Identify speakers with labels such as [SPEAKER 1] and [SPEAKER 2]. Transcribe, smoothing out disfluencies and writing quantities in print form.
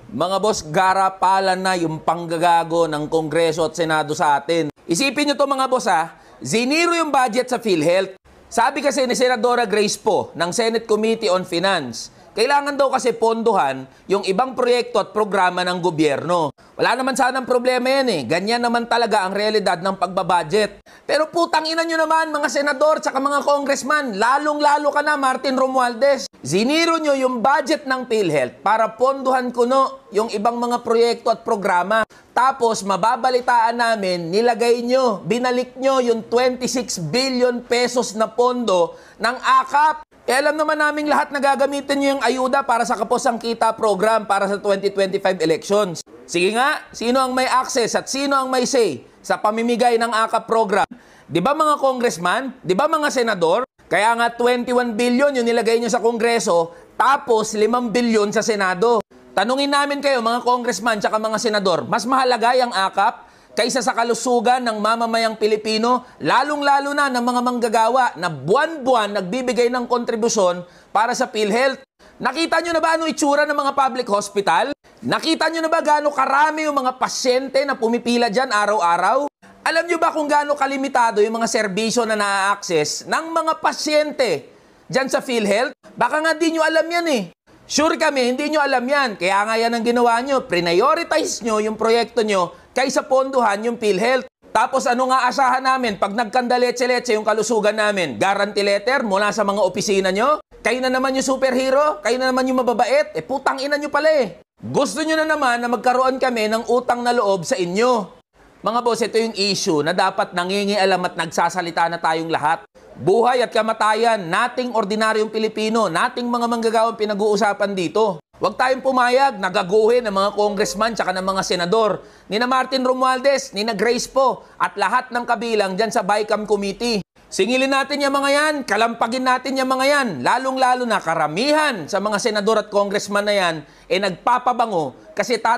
[SPEAKER 1] Mga boss, garapalan na yung panggagago ng Kongreso at Senado sa atin. Isipin nyo to mga boss ha, ziniro yung budget sa PhilHealth. Sabi kasi ni Senadora Grace Poe ng Senate Committee on Finance, kailangan daw kasi pondohan yung ibang proyekto at programa ng gobyerno. Wala naman sanang problema yan eh. Ganyan naman talaga ang realidad ng pagbabudget. Pero putang ina nyo naman mga senador at mga congressman, lalong-lalo ka na Martin Romualdez. Ziniro nyo yung budget ng PhilHealth para pondohan kuno yung ibang mga proyekto at programa. Tapos mababalitaan namin, nilagay nyo, binalik nyo yung 26 billion pesos na pondo ng AKAP. E alam naman namin lahat na gagamitin nyo yung ayuda para sa Kapos ang Kita program para sa 2025 elections. Sige nga, sino ang may access at sino ang may say sa pamimigay ng AKAP program? Di ba mga congressman? Di ba mga senador? Kaya nga 21 billion yung nilagay nyo sa Kongreso, tapos 5 billion sa Senado. Tanungin namin kayo mga congressman tsaka mga senador, mas mahalaga yung AKAP kaysa sa kalusugan ng mamamayang Pilipino, lalong-lalo na ng mga manggagawa na buwan-buwan nagbibigay ng kontribusyon para sa PhilHealth. Nakita nyo na ba ano itsura ng mga public hospital? Nakita nyo na ba gaano karami yung mga pasyente na pumipila dyan araw-araw? Alam nyo ba kung gaano kalimitado yung mga serbisyo na na-access ng mga pasyente dyan sa PhilHealth? Baka nga di nyo alam yan eh. Sure kami, hindi nyo alam yan. Kaya nga yan ang ginawa nyo. Prioritize nyo yung proyekto nyo kaysa ponduhan yung PhilHealth. Tapos ano nga asahan namin pag nagkandaletse-letse yung kalusugan namin? Guarantee letter mula sa mga opisina nyo? Kayo na naman yung superhero? Kayo na naman yung mababait? Eh putang ina nyo pala eh. Gusto nyo na naman na magkaroon kami ng utang na loob sa inyo. Mga boss, ito yung issue na dapat nangingialam at nagsasalita na tayong lahat. Buhay at kamatayan, nating ordinaryong Pilipino, nating mga manggagawang pinag-uusapan dito. Huwag tayong pumayag, nagaguhin ng mga congressman tsaka ng mga senador, ni na Martin Romualdez, ni na Grace Poe, at lahat ng kabilang dyan sa BICAM Committee. Singilin natin yung mga yan, kalampagin natin yung mga yan, lalong-lalo na karamihan sa mga senador at congressman na yan, nagpapabango kasi